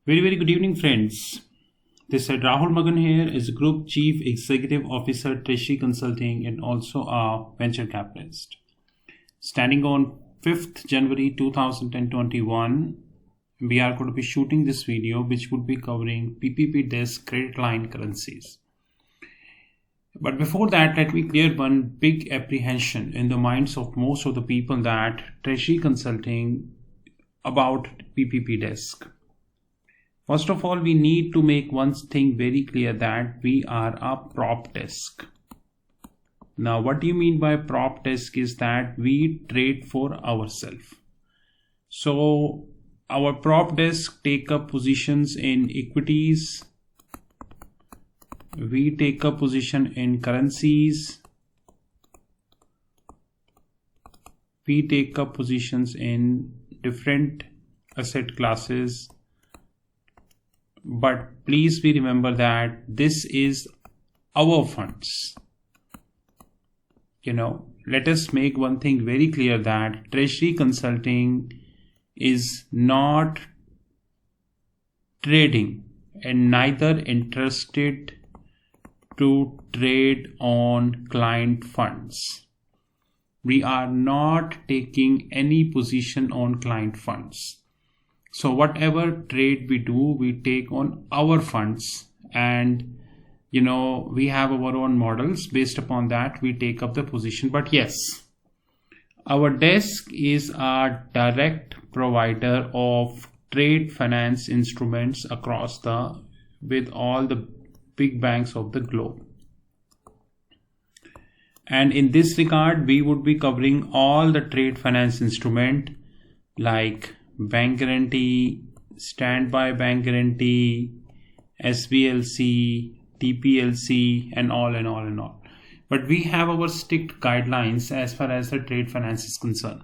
Very good evening, friends. This is Rahul Magan here, is Group Chief Executive Officer, Treasury Consulting, and also a venture capitalist. Standing on 5th January 2021, we are going to be shooting this video, which would be covering PPP desk credit line currencies. But before that, let me clear one big apprehension in the minds of most of the people that Treasury Consulting about PPP desk. First of all, we need to make one thing very clear that we are a prop desk. Now, what do you mean by prop desk is that we trade for ourselves. So, our prop desk take up positions in equities. We take up position in currencies. We take up positions in different asset classes. But please be remember that this is our funds. Let us make one thing very clear that Treasury Consulting is not trading and neither interested to trade on client funds. We are not taking any position on client funds. So whatever trade we do, we take on our funds, and we have our own models. Based upon that, we take up the position. But yes, our desk is a direct provider of trade finance instruments with all the big banks of the globe. And in this regard, we would be covering all the trade finance instrument like bank guarantee, standby bank guarantee, SBLC, TPLC, and all. But we have our strict guidelines as far as the trade finance is concerned.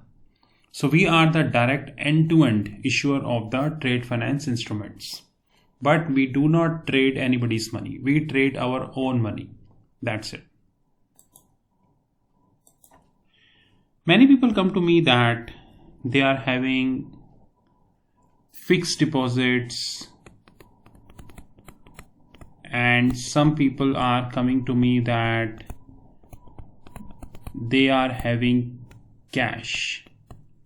So we are the direct end-to-end issuer of the trade finance instruments. But we do not trade anybody's money. We trade our own money. That's it. Many people come to me that they are having fixed deposits, and some people are coming to me that they are having cash.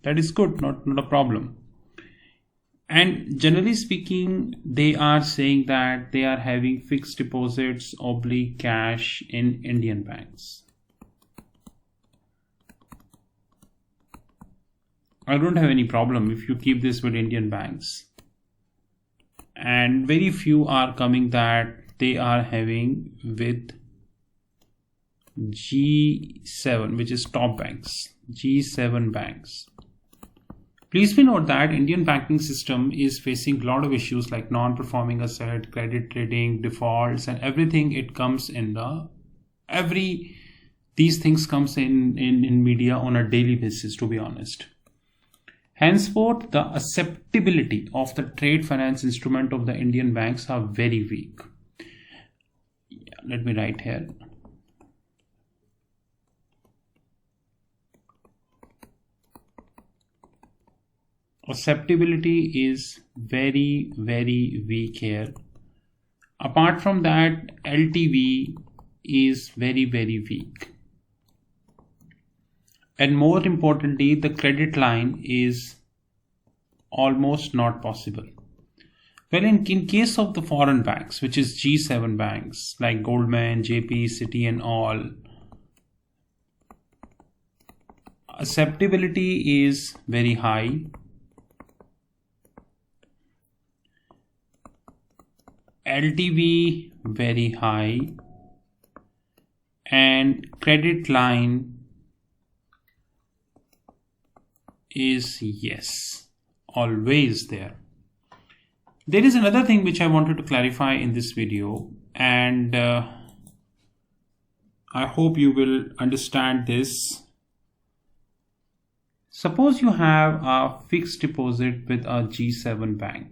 That is good, not a problem. And generally speaking, they are saying that they are having fixed deposits / cash in Indian banks. I don't have any problem if you keep this with Indian banks. And very few are coming that they are having with G7, which is top banks, G7 banks. Please be note that Indian banking system is facing a lot of issues like non-performing asset, credit trading, defaults, and everything. It comes in these things comes in media on a daily basis, to be honest. Henceforth, the acceptability of the trade finance instrument of the Indian banks are very weak. Let me write here. Acceptability is very weak here. Apart from that, LTV is very weak. And more importantly, the credit line is almost not possible. Well, in case of the foreign banks, which is G7 banks like Goldman, JP, Citi, and all, acceptability is very high. LTV very high, and credit line is always there. There is another thing which I wanted to clarify in this video, and I hope you will understand this. Suppose you have a fixed deposit with a G7 bank.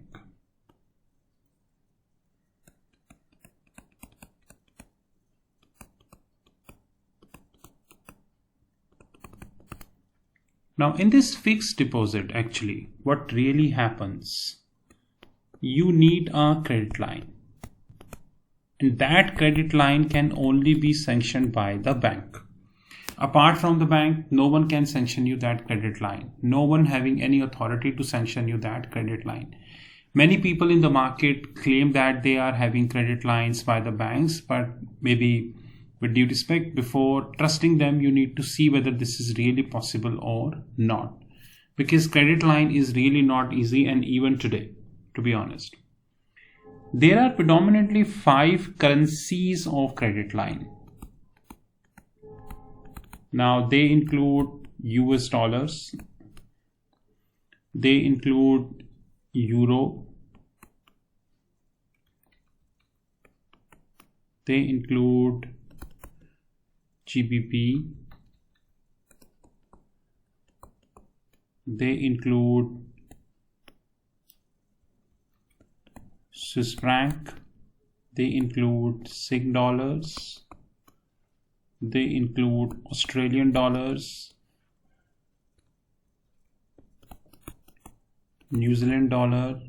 Now in this fixed deposit, actually what really happens, you need a credit line. And that credit line can only be sanctioned by the bank. Apart from the bank, no one can sanction you that credit line. No one having any authority to sanction you that credit line. Many people in the market claim that they are having credit lines by the banks, but maybe with due respect, before trusting them, you need to see whether this is really possible or not. Because credit line is really not easy, and even today, to be honest. There are predominantly 5 currencies of credit line. Now they include US dollars, they include euro, they include GBP, they include Swiss franc, they include Sing dollars, they include Australian dollars, New Zealand dollar,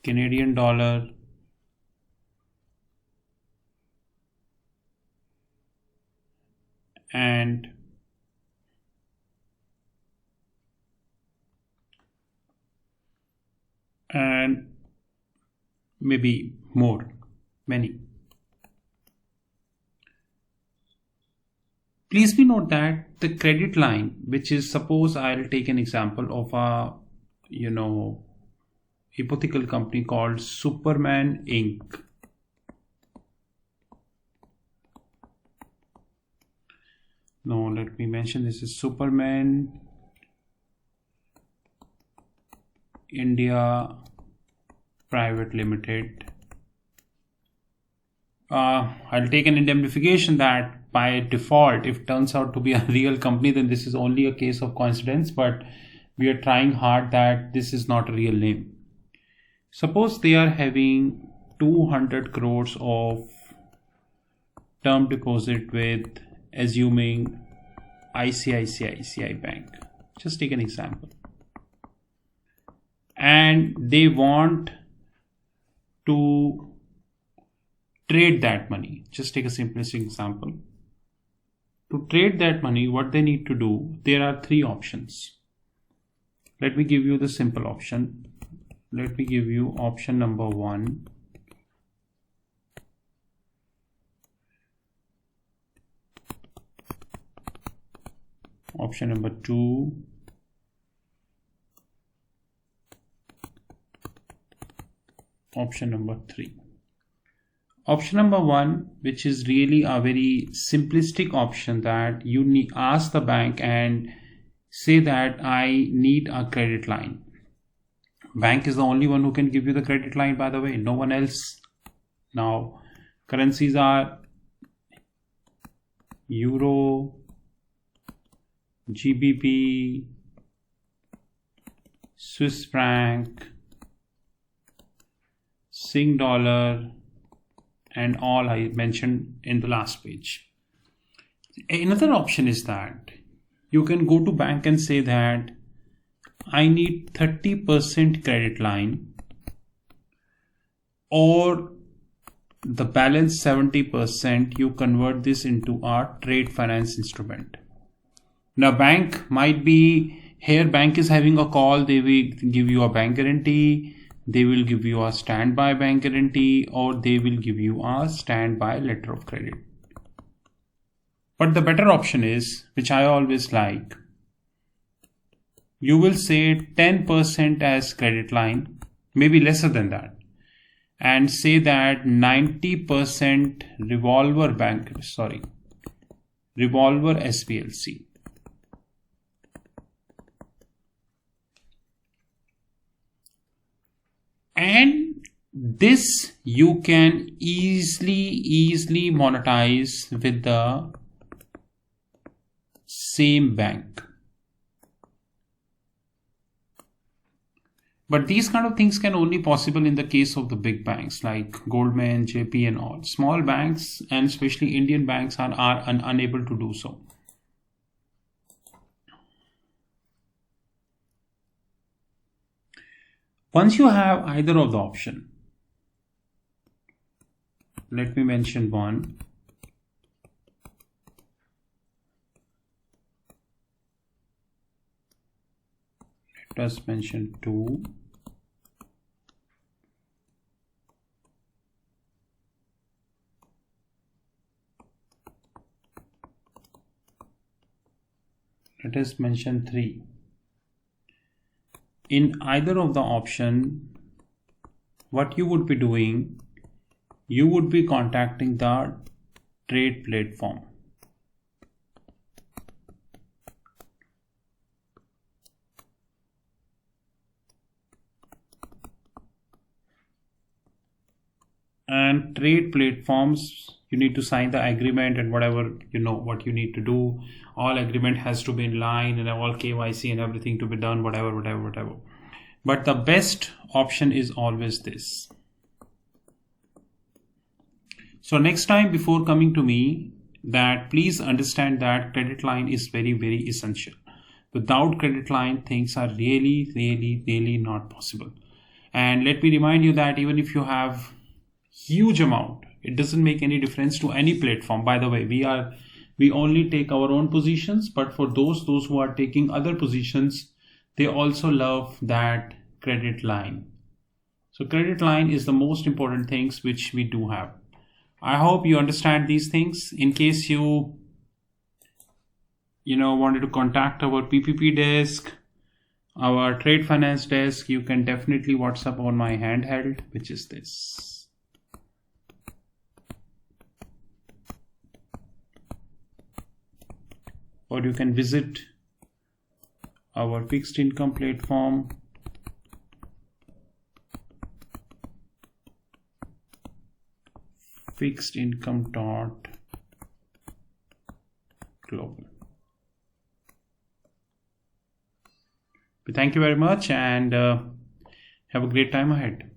Canadian dollar, and maybe many. Please be note that the credit line, which is, suppose I'll take an example of a hypothetical company called Superman Inc. No, let me mention this is Superman India Private Limited. I'll take an indemnification that by default, if it turns out to be a real company, then this is only a case of coincidence, but we are trying hard that this is not a real name. Suppose they are having 200 crores of term deposit with, assuming, ICICI Bank. Just take an example. And they want to trade that money. Just take a simplistic example. To trade that money, what they need to do, there are 3 options. Let me give you the simple option. Let me give you option number 1. Option number 2. Option number 3. Option number 1, which is really a very simplistic option, that you ask the bank and say that I need a credit line. Bank is the only one who can give you the credit line, by the way, no one else. Now, currencies are Euro, GBP, Swiss franc, Sing dollar, and all I mentioned in the last page. Another option is that you can go to bank and say that I need 30% credit line, or the balance 70% you convert this into a trade finance instrument. Now bank might be here, bank is having a call, they will give you a bank guarantee, they will give you a standby bank guarantee, or they will give you a standby letter of credit. But the better option is, which I always like, you will say 10% as credit line, maybe lesser than that, and say that 90% revolver SBLC. And this you can easily monetize with the same bank. But these kind of things can only possible in the case of the big banks like Goldman, JP and all. Small banks, and especially Indian banks, are unable to do so. Once you have either of the option, let me mention one. Let us mention two. Let us mention three. In either of the option, what you would be doing, you would be contacting the trade platform. And trade platforms, you need to sign the agreement and whatever, what you need to do. All agreement has to be in line and all KYC and everything to be done, whatever. But the best option is always this. So next time before coming to me, that please understand that credit line is very, very essential. Without credit line, things are really not possible. And let me remind you that even if you have huge amount, it doesn't make any difference to any platform. By the way, we only take our own positions, but for those who are taking other positions, they also love that credit line. So credit line is the most important things which we do have. I hope you understand these things. In case you wanted to contact our PPP desk, our trade finance desk, you can definitely WhatsApp on my handheld, which is this. Or you can visit our fixed income platform, fixedincome.global. Thank you very much and have a great time ahead.